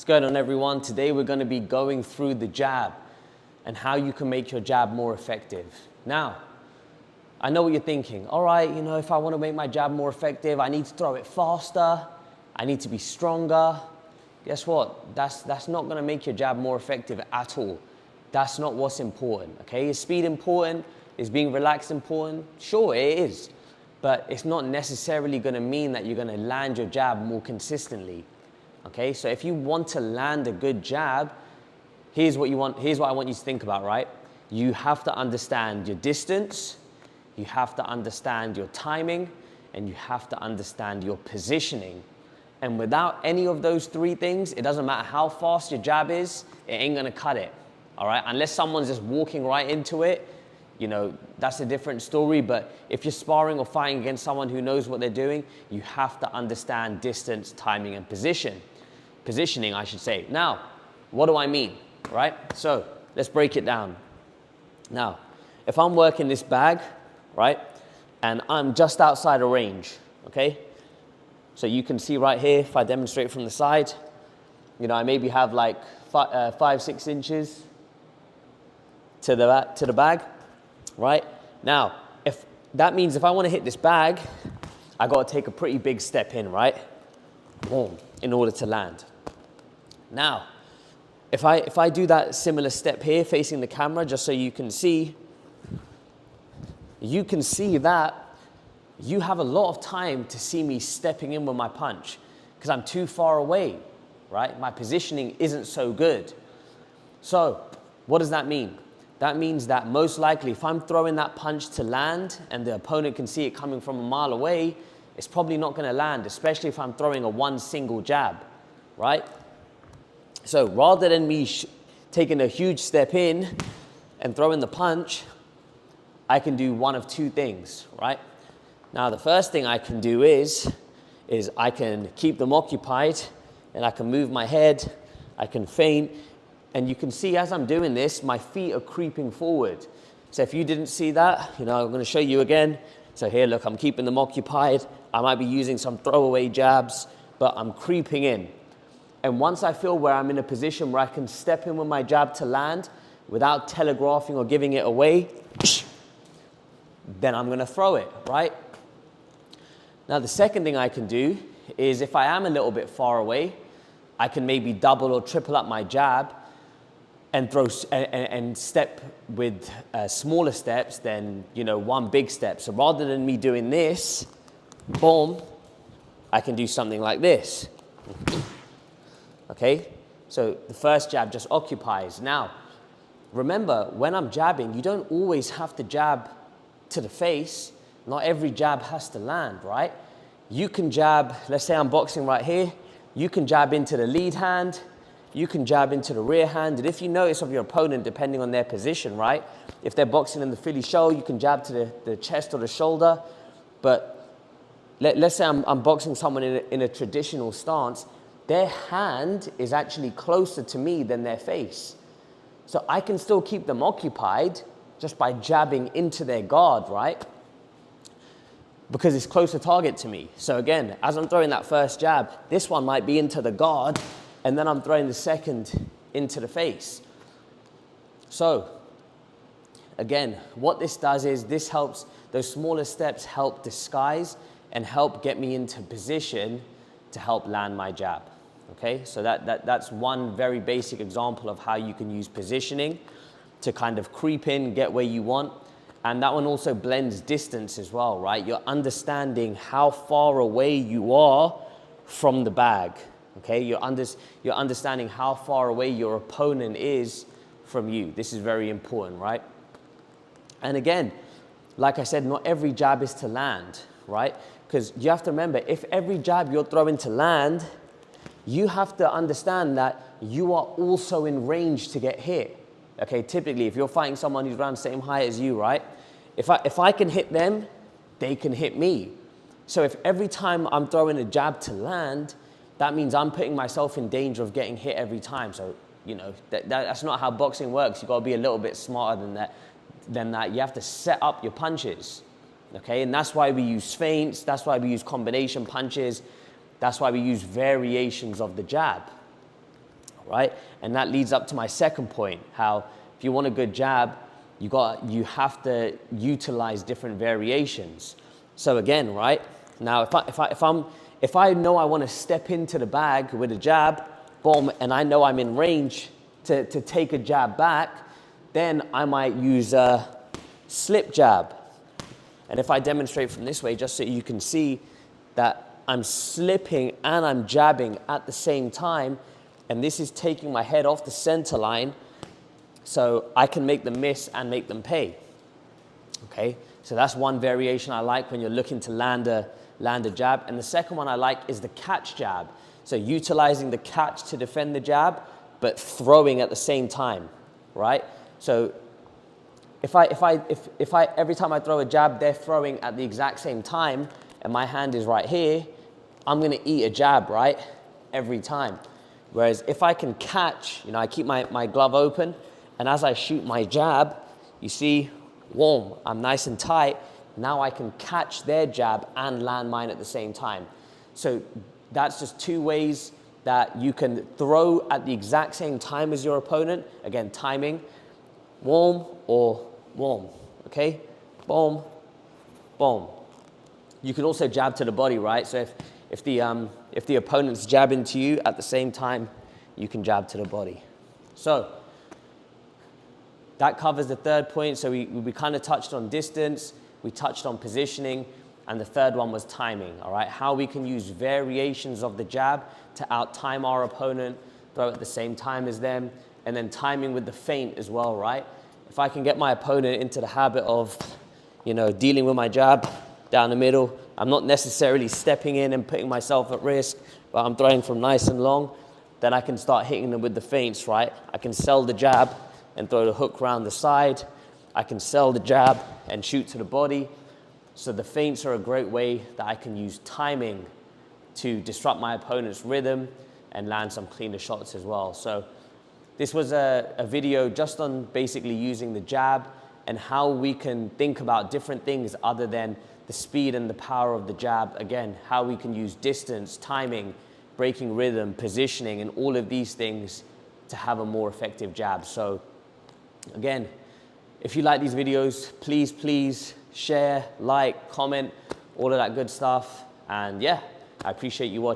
going on, everyone? Today we're going to be going through the jab and how you can make your jab more effective. Now, I know what you're thinking. All right, if I want to make my jab more effective, I need to throw it faster. I need to be stronger. Guess what? That's not going to make your jab more effective at all. That's not what's important, okay? Is speed important? Is being relaxed important? Sure, it is. But it's not necessarily going to mean that you're going to land your jab more consistently. Okay, so if you want to land a good jab, here's what I want you to think about, right? You have to understand your distance, you have to understand your timing, and you have to understand your positioning. And without any of those three things, it doesn't matter how fast your jab is, it ain't gonna cut it, all right? Unless someone's just walking right into it, that's a different story. But if you're sparring or fighting against someone who knows what they're doing, you have to understand distance, timing, and positioning, I should say. Now, what do I mean, right? So let's break it down. Now, if I'm working this bag, right, and I'm just outside of range, okay? So you can see right here, if I demonstrate from the side, I maybe have like 5-6 inches to the bag. Right? Now, that means if I want to hit this bag, I got to take a pretty big step in, right? Boom, in order to land. Now, if I do that similar step here facing the camera, just so you can see that you have a lot of time to see me stepping in with my punch because I'm too far away, right? My positioning isn't so good. So, what does that mean? That means that most likely if I'm throwing that punch to land and the opponent can see it coming from a mile away, it's probably not going to land, especially if I'm throwing one single jab, right? So rather than me taking a huge step in and throwing the punch, I can do one of two things, right? Now the first thing I can do is I can keep them occupied and I can move my head, I can feint. And you can see as I'm doing this, my feet are creeping forward. So if you didn't see that, I'm going to show you again. So here, look, I'm keeping them occupied. I might be using some throwaway jabs, but I'm creeping in. And once I feel where I'm in a position where I can step in with my jab to land without telegraphing or giving it away, then I'm going to throw it, right? Now, the second thing I can do is if I am a little bit far away, I can maybe double or triple up my jab and throw and step with smaller steps than one big step. So rather than me doing this, boom, I can do something like this. Okay, so the first jab just occupies. Now, remember, when I'm jabbing, you don't always have to jab to the face. Not every jab has to land, right? You can jab. Let's say I'm boxing right here. You can jab into the lead hand. You can jab into the rear hand. And if you notice of your opponent, depending on their position, right? If they're boxing in the Philly show, you can jab to the chest or the shoulder. But let's say I'm boxing someone in a traditional stance. Their hand is actually closer to me than their face. So I can still keep them occupied just by jabbing into their guard, right? Because it's closer target to me. So again, as I'm throwing that first jab, this one might be into the guard, and then I'm throwing the second into the face. So, again, what this does is this helps, those smaller steps help disguise and help get me into position to help land my jab. Okay, so that's one very basic example of how you can use positioning to kind of creep in, get where you want. And that one also blends distance as well, right? You're understanding how far away you are from the bag, okay? You're understanding how far away your opponent is from you. This is very important, right? And again, like I said, not every jab is to land, right? Because you have to remember, if every jab you're throwing to land, you have to understand that you are also in range to get hit. Okay, typically, if you're fighting someone who's around the same height as you, right? If I can hit them, they can hit me. So if every time I'm throwing a jab to land, that means I'm putting myself in danger of getting hit every time. So, that's not how boxing works. You've got to be a little bit smarter than that. You have to set up your punches, okay? And that's why we use feints. That's why we use combination punches. That's why we use variations of the jab. right? And that leads up to my second point, how if you want a good jab, you have to utilize different variations. So again, right? Now, if I know I want to step into the bag with a jab, boom, and I know I'm in range to take a jab back, then I might use a slip jab. And if I demonstrate from this way, just so you can see that I'm slipping and I'm jabbing at the same time, and this is taking my head off the center line, so I can make them miss and make them pay. Okay, so that's one variation I like when you're looking to land a jab. And the second one I like is the catch jab. So utilizing the catch to defend the jab, but throwing at the same time, right? So if I every time I throw a jab, they're throwing at the exact same time, and my hand is right here, I'm gonna eat a jab, right? Every time. Whereas if I can catch, I keep my glove open, and as I shoot my jab, you see, warm, I'm nice and tight. Now I can catch their jab and land mine at the same time. So that's just two ways that you can throw at the exact same time as your opponent. Again, timing, warm or warm, okay? Boom, boom. You can also jab to the body, right? So if the opponent's jabbing to you at the same time, you can jab to the body. So that covers the third point. So we kind of touched on distance, we touched on positioning, and the third one was timing, all right? How we can use variations of the jab to out-time our opponent, throw at the same time as them, and then timing with the feint as well, right? If I can get my opponent into the habit of, dealing with my jab down the middle, I'm not necessarily stepping in and putting myself at risk, but I'm throwing from nice and long, then I can start hitting them with the feints, right? I can sell the jab and throw the hook around the side. I can sell the jab and shoot to the body. So the feints are a great way that I can use timing to disrupt my opponent's rhythm and land some cleaner shots as well. So this was a video just on basically using the jab and how we can think about different things other than the speed and the power of the jab. Again, how we can use distance, timing, breaking rhythm, positioning, and all of these things to have a more effective jab. So again, if you like these videos, please share, like, comment, all of that good stuff. And yeah, I appreciate you watching.